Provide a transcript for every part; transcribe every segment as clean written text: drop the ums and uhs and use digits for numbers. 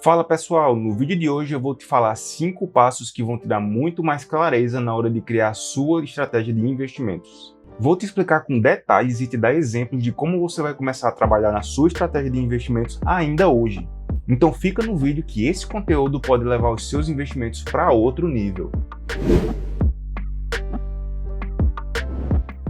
Fala pessoal, no vídeo de hoje eu vou te falar 5 passos que vão te dar muito mais clareza na hora de criar a sua estratégia de investimentos. Vou te explicar com detalhes e te dar exemplos de como você vai começar a trabalhar na sua estratégia de investimentos ainda hoje. Então fica no vídeo que esse conteúdo pode levar os seus investimentos para outro nível.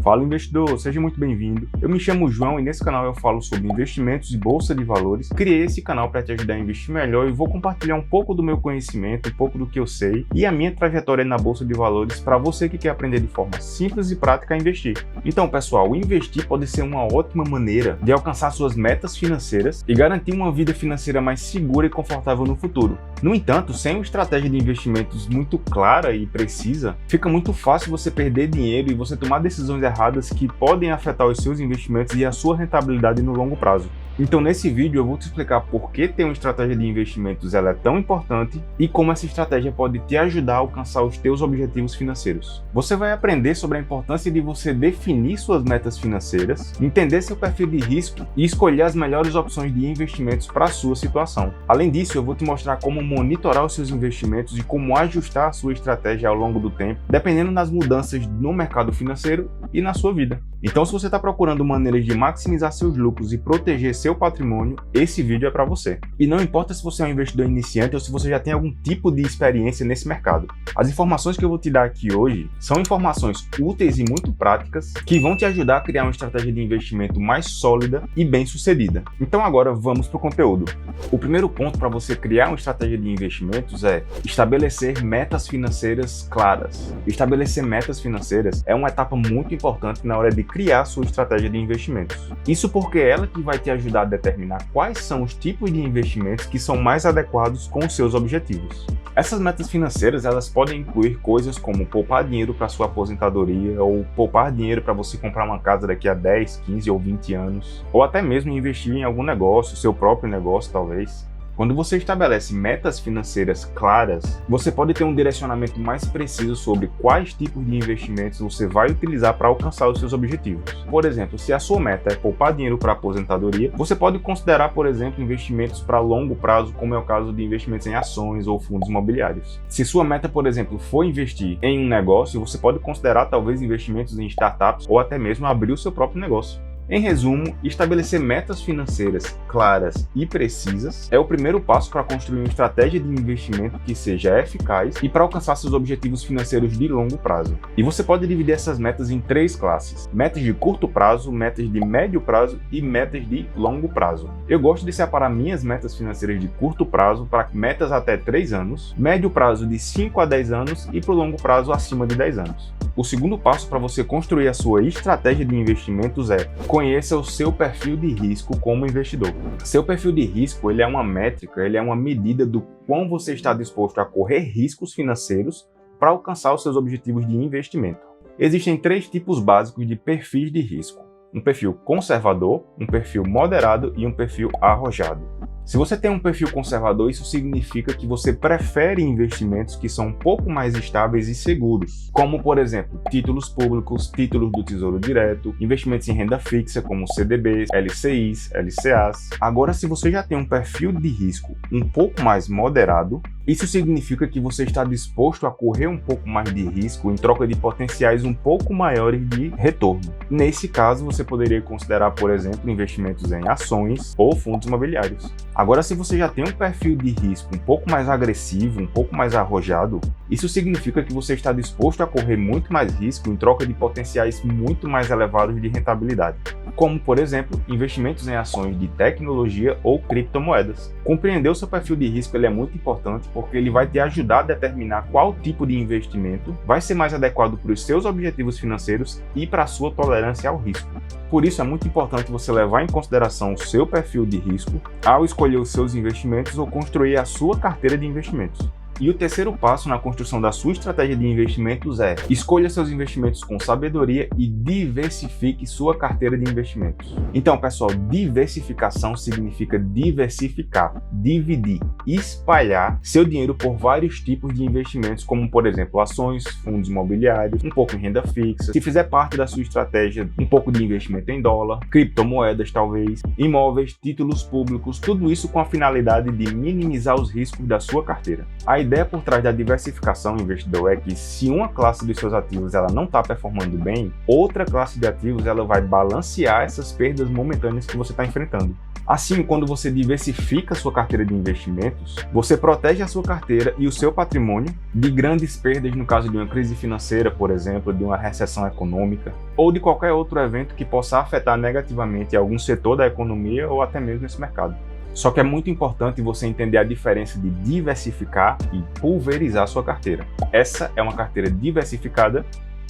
Fala investidor, seja muito bem-vindo. Eu me chamo João e nesse canal eu falo sobre investimentos e bolsa de valores. Criei esse canal para te ajudar a investir melhor e vou compartilhar um pouco do meu conhecimento, um pouco do que eu sei e a minha trajetória na bolsa de valores para você que quer aprender de forma simples e prática a investir. Então pessoal, investir pode ser uma ótima maneira de alcançar suas metas financeiras e garantir uma vida financeira mais segura e confortável no futuro. No entanto, sem uma estratégia de investimentos muito clara e precisa, fica muito fácil você perder dinheiro e você tomar decisões erradas que podem afetar os seus investimentos e a sua rentabilidade no longo prazo. Então nesse vídeo eu vou te explicar por que ter uma estratégia de investimentos ela é tão importante e como essa estratégia pode te ajudar a alcançar os teus objetivos financeiros. Você vai aprender sobre a importância de você definir suas metas financeiras, entender seu perfil de risco e escolher as melhores opções de investimentos para a sua situação. Além disso, eu vou te mostrar como monitorar os seus investimentos e como ajustar a sua estratégia ao longo do tempo, dependendo das mudanças no mercado financeiro e na sua vida. Então, se você está procurando maneiras de maximizar seus lucros e proteger seu patrimônio, esse vídeo é para você. E não importa se você é um investidor iniciante ou se você já tem algum tipo de experiência nesse mercado. As informações que eu vou te dar aqui hoje são informações úteis e muito práticas que vão te ajudar a criar uma estratégia de investimento mais sólida e bem sucedida. Então agora vamos para o conteúdo. O primeiro ponto para você criar uma estratégia de investimentos é estabelecer metas financeiras claras. Estabelecer metas financeiras é uma etapa muito importante na hora de criar sua estratégia de investimentos. Isso porque é ela que vai te ajudar a determinar quais são os tipos de investimentos que são mais adequados com os seus objetivos. Essas metas financeiras elas podem incluir coisas como poupar dinheiro para sua aposentadoria ou poupar dinheiro para você comprar uma casa daqui a 10, 15 ou 20 anos, ou até mesmo investir em algum negócio, seu próprio negócio talvez. Quando você estabelece metas financeiras claras, você pode ter um direcionamento mais preciso sobre quais tipos de investimentos você vai utilizar para alcançar os seus objetivos. Por exemplo, se a sua meta é poupar dinheiro para a aposentadoria, você pode considerar, por exemplo, investimentos para longo prazo, como é o caso de investimentos em ações ou fundos imobiliários. Se sua meta, por exemplo, for investir em um negócio, você pode considerar talvez investimentos em startups ou até mesmo abrir o seu próprio negócio. Em resumo, estabelecer metas financeiras claras e precisas é o primeiro passo para construir uma estratégia de investimento que seja eficaz e para alcançar seus objetivos financeiros de longo prazo. E você pode dividir essas metas em 3 classes: metas de curto prazo, metas de médio prazo e metas de longo prazo. Eu gosto de separar minhas metas financeiras de curto prazo para metas até 3 anos, médio prazo de 5 a 10 anos e para o longo prazo acima de 10 anos. O segundo passo para você construir a sua estratégia de investimentos é conheça o seu perfil de risco como investidor. Seu perfil de risco ele é uma métrica, ele é uma medida do quão você está disposto a correr riscos financeiros para alcançar os seus objetivos de investimento. Existem 3 tipos básicos de perfis de risco: um perfil conservador, um perfil moderado e um perfil arrojado. Se você tem um perfil conservador, isso significa que você prefere investimentos que são um pouco mais estáveis e seguros, como por exemplo, títulos públicos, títulos do Tesouro Direto, investimentos em renda fixa como CDBs, LCIs, LCAs. Agora, se você já tem um perfil de risco um pouco mais moderado, isso significa que você está disposto a correr um pouco mais de risco em troca de potenciais um pouco maiores de retorno. Nesse caso, você poderia considerar, por exemplo, investimentos em ações ou fundos imobiliários. Agora, se você já tem um perfil de risco um pouco mais agressivo, um pouco mais arrojado, isso significa que você está disposto a correr muito mais risco em troca de potenciais muito mais elevados de rentabilidade, como, por exemplo, investimentos em ações de tecnologia ou criptomoedas. Compreender o seu perfil de risco ele é muito importante porque ele vai te ajudar a determinar qual tipo de investimento vai ser mais adequado para os seus objetivos financeiros e para a sua tolerância ao risco. Por isso é muito importante você levar em consideração o seu perfil de risco ao escolher os seus investimentos ou construir a sua carteira de investimentos. E o terceiro passo na construção da sua estratégia de investimentos é: escolha seus investimentos com sabedoria e diversifique sua carteira de investimentos. Então, pessoal, diversificação significa diversificar, dividir, espalhar seu dinheiro por vários tipos de investimentos, como por exemplo ações, fundos imobiliários, um pouco em renda fixa, se fizer parte da sua estratégia, um pouco de investimento em dólar, criptomoedas talvez, imóveis, títulos públicos, tudo isso com a finalidade de minimizar os riscos da sua carteira. A ideia por trás da diversificação, investidor, é que se uma classe dos seus ativos ela não está performando bem, outra classe de ativos ela vai balancear essas perdas momentâneas que você está enfrentando. Assim, quando você diversifica a sua carteira de investimentos, você protege a sua carteira e o seu patrimônio de grandes perdas no caso de uma crise financeira, por exemplo, de uma recessão econômica, ou de qualquer outro evento que possa afetar negativamente algum setor da economia ou até mesmo esse mercado. Só que é muito importante você entender a diferença de diversificar e pulverizar a sua carteira. Essa é uma carteira diversificada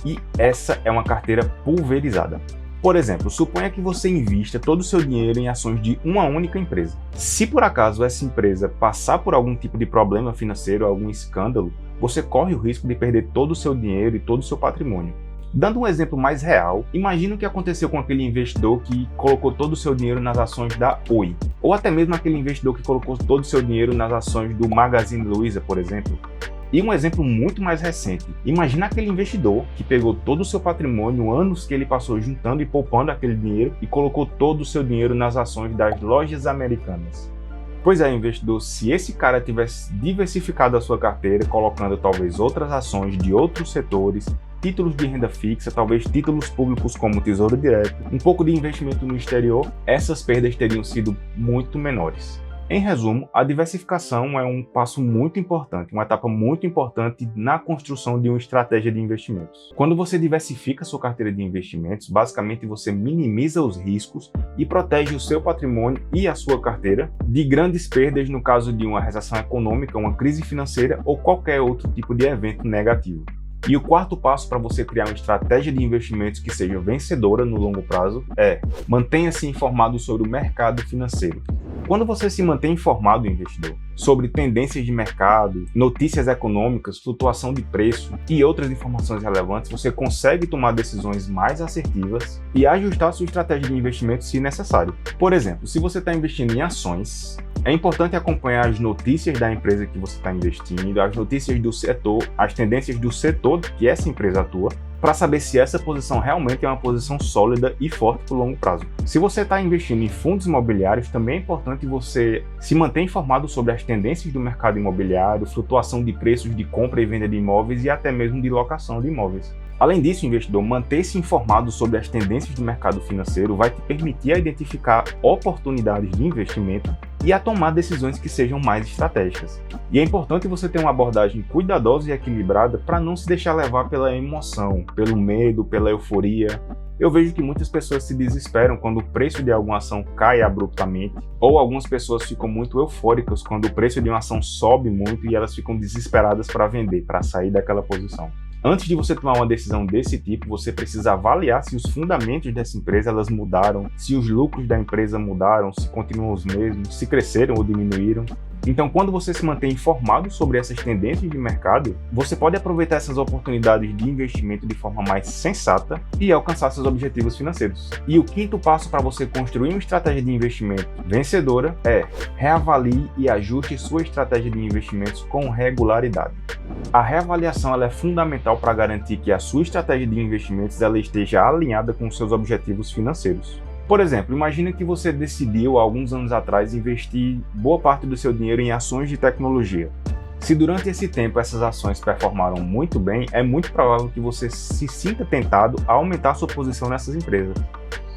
e essa é uma carteira pulverizada. Por exemplo, suponha que você invista todo o seu dinheiro em ações de uma única empresa. Se por acaso essa empresa passar por algum tipo de problema financeiro, algum escândalo, você corre o risco de perder todo o seu dinheiro e todo o seu patrimônio. Dando um exemplo mais real, imagina o que aconteceu com aquele investidor que colocou todo o seu dinheiro nas ações da Oi. Ou até mesmo aquele investidor que colocou todo o seu dinheiro nas ações do Magazine Luiza, por exemplo. E um exemplo muito mais recente, imagina aquele investidor que pegou todo o seu patrimônio, anos que ele passou juntando e poupando aquele dinheiro e colocou todo o seu dinheiro nas ações das lojas americanas. Pois é, investidor, se esse cara tivesse diversificado a sua carteira, colocando talvez outras ações de outros setores, títulos de renda fixa, talvez títulos públicos como Tesouro Direto, um pouco de investimento no exterior, essas perdas teriam sido muito menores. Em resumo, a diversificação é um passo muito importante, uma etapa muito importante na construção de uma estratégia de investimentos. Quando você diversifica sua carteira de investimentos, basicamente você minimiza os riscos e protege o seu patrimônio e a sua carteira de grandes perdas no caso de uma recessão econômica, uma crise financeira ou qualquer outro tipo de evento negativo. E o quarto passo para você criar uma estratégia de investimentos que seja vencedora no longo prazo é: mantenha-se informado sobre o mercado financeiro. Quando você se mantém informado, investidor, sobre tendências de mercado, notícias econômicas, flutuação de preço e outras informações relevantes, você consegue tomar decisões mais assertivas e ajustar sua estratégia de investimento se necessário. Por exemplo, se você está investindo em ações, é importante acompanhar as notícias da empresa que você está investindo, as notícias do setor, as tendências do setor que essa empresa atua, para saber se essa posição realmente é uma posição sólida e forte por longo prazo. Se você está investindo em fundos imobiliários, também é importante você se manter informado sobre as tendências do mercado imobiliário, flutuação de preços de compra e venda de imóveis e até mesmo de locação de imóveis. Além disso, investidor, manter-se informado sobre as tendências do mercado financeiro vai te permitir identificar oportunidades de investimento e a tomar decisões que sejam mais estratégicas. E é importante você ter uma abordagem cuidadosa e equilibrada para não se deixar levar pela emoção, pelo medo, pela euforia. Eu vejo que muitas pessoas se desesperam quando o preço de alguma ação cai abruptamente, ou algumas pessoas ficam muito eufóricas quando o preço de uma ação sobe muito e elas ficam desesperadas para vender, para sair daquela posição. Antes de você tomar uma decisão desse tipo, você precisa avaliar se os fundamentos dessa empresa elas mudaram, se os lucros da empresa mudaram, se continuam os mesmos, se cresceram ou diminuíram. Então, quando você se mantém informado sobre essas tendências de mercado, você pode aproveitar essas oportunidades de investimento de forma mais sensata e alcançar seus objetivos financeiros. E o quinto passo para você construir uma estratégia de investimento vencedora é: reavalie e ajuste sua estratégia de investimentos com regularidade. A reavaliação ela é fundamental para garantir que a sua estratégia de investimentos ela esteja alinhada com os seus objetivos financeiros. Por exemplo, imagine que você decidiu há alguns anos atrás investir boa parte do seu dinheiro em ações de tecnologia. Se durante esse tempo essas ações performaram muito bem, é muito provável que você se sinta tentado a aumentar sua posição nessas empresas.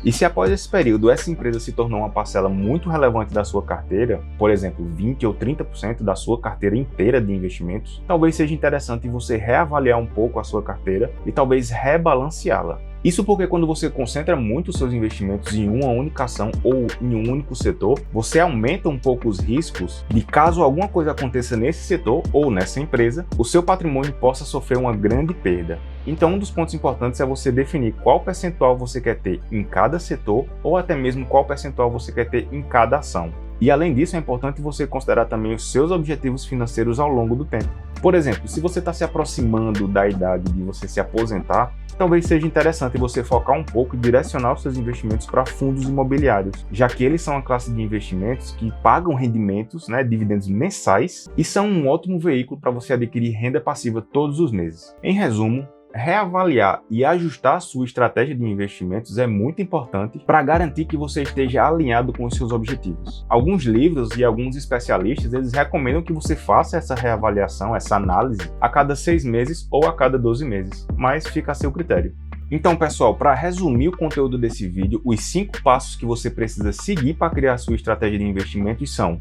E se após esse período essa empresa se tornou uma parcela muito relevante da sua carteira, por exemplo, 20 ou 30% da sua carteira inteira de investimentos, talvez seja interessante você reavaliar um pouco a sua carteira e talvez rebalanceá-la. Isso porque quando você concentra muito os seus investimentos em uma única ação ou em um único setor, você aumenta um pouco os riscos de caso alguma coisa aconteça nesse setor ou nessa empresa, o seu patrimônio possa sofrer uma grande perda. Então, um dos pontos importantes é você definir qual percentual você quer ter em cada setor ou até mesmo qual percentual você quer ter em cada ação. E além disso, é importante você considerar também os seus objetivos financeiros ao longo do tempo. Por exemplo, se você está se aproximando da idade de você se aposentar, talvez seja interessante você focar um pouco e direcionar os seus investimentos para fundos imobiliários, já que eles são uma classe de investimentos que pagam rendimentos, dividendos mensais, e são um ótimo veículo para você adquirir renda passiva todos os meses. Em resumo, reavaliar e ajustar a sua estratégia de investimentos é muito importante para garantir que você esteja alinhado com os seus objetivos. Alguns livros e alguns especialistas, eles recomendam que você faça essa reavaliação, essa análise, a cada 6 meses ou a cada 12 meses, mas fica a seu critério. Então, pessoal, para resumir o conteúdo desse vídeo, os 5 passos que você precisa seguir para criar a sua estratégia de investimentos são: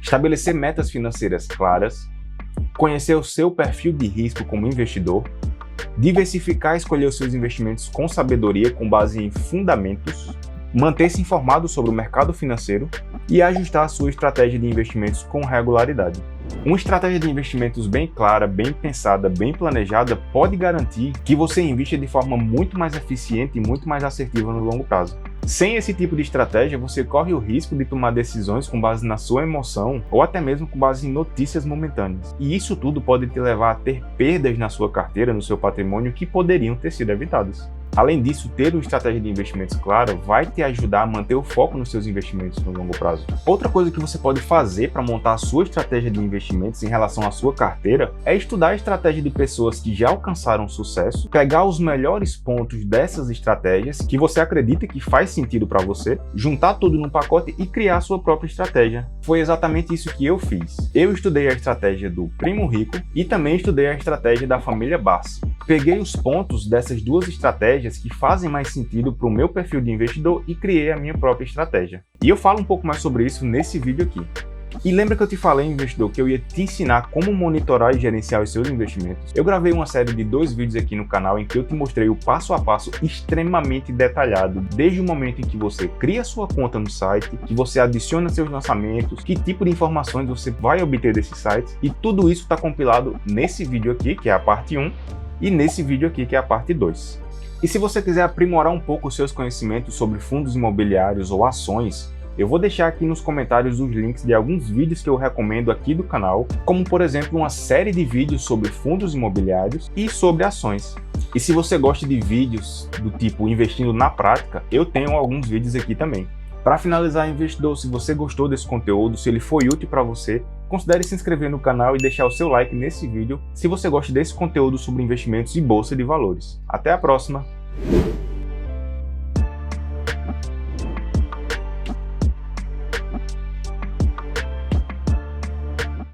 estabelecer metas financeiras claras, conhecer o seu perfil de risco como investidor, diversificar e escolher os seus investimentos com sabedoria, com base em fundamentos, manter-se informado sobre o mercado financeiro e ajustar a sua estratégia de investimentos com regularidade. Uma estratégia de investimentos bem clara, bem pensada, bem planejada pode garantir que você invista de forma muito mais eficiente e muito mais assertiva no longo prazo. Sem esse tipo de estratégia, você corre o risco de tomar decisões com base na sua emoção ou até mesmo com base em notícias momentâneas. E isso tudo pode te levar a ter perdas na sua carteira, no seu patrimônio, que poderiam ter sido evitadas. Além disso, ter uma estratégia de investimentos clara vai te ajudar a manter o foco nos seus investimentos no longo prazo. Outra coisa que você pode fazer para montar a sua estratégia de investimentos em relação à sua carteira é estudar a estratégia de pessoas que já alcançaram sucesso, pegar os melhores pontos dessas estratégias que você acredita que faz sentido para você, juntar tudo num pacote e criar a sua própria estratégia. Foi exatamente isso que eu fiz. Eu estudei a estratégia do Primo Rico e também estudei a estratégia da família Bassi. Peguei os pontos dessas duas estratégias que fazem mais sentido para o meu perfil de investidor e criei a minha própria estratégia. E eu falo um pouco mais sobre isso nesse vídeo aqui. E lembra que eu te falei, investidor, que eu ia te ensinar como monitorar e gerenciar os seus investimentos? Eu gravei uma série de 2 vídeos aqui no canal em que eu te mostrei o passo a passo extremamente detalhado, desde o momento em que você cria sua conta no site, que você adiciona seus lançamentos, que tipo de informações você vai obter desses sites, e tudo isso está compilado nesse vídeo aqui, que é a parte 1, e nesse vídeo aqui, que é a parte 2. E se você quiser aprimorar um pouco os seus conhecimentos sobre fundos imobiliários ou ações, eu vou deixar aqui nos comentários os links de alguns vídeos que eu recomendo aqui do canal, como por exemplo uma série de vídeos sobre fundos imobiliários e sobre ações. E se você gosta de vídeos do tipo investindo na prática, eu tenho alguns vídeos aqui também. Para finalizar, investidor, se você gostou desse conteúdo, se ele foi útil para você, considere se inscrever no canal e deixar o seu like nesse vídeo se você gosta desse conteúdo sobre investimentos e bolsa de valores. Até a próxima!